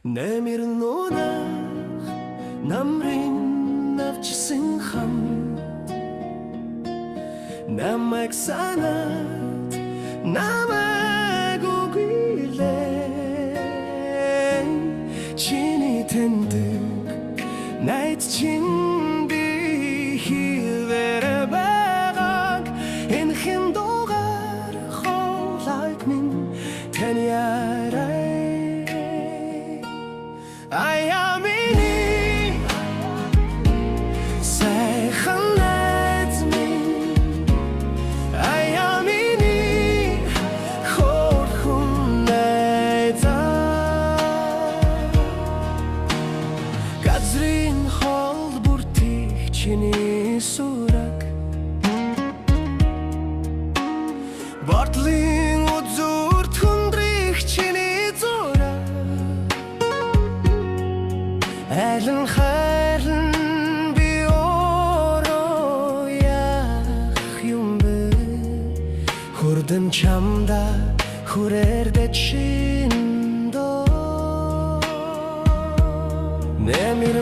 Нэмэр нунах намрын навчсан хам намайг санаад намайг үгүйлээ чиний тэндэг найд чин би хивэр байгааг энэ хэн дугаар хоолойг минь тань ярай I am in it. Сайхан найз минь I am in it. Хөрхөн найзаа газрын хол бүртих чиний сураг бордлын үзүрт хүндрэх чиний зураг Айлын хайрын би ороо яах юм бэ Хүрдэн чамда хүрэрдэ чиндөө Нэмэр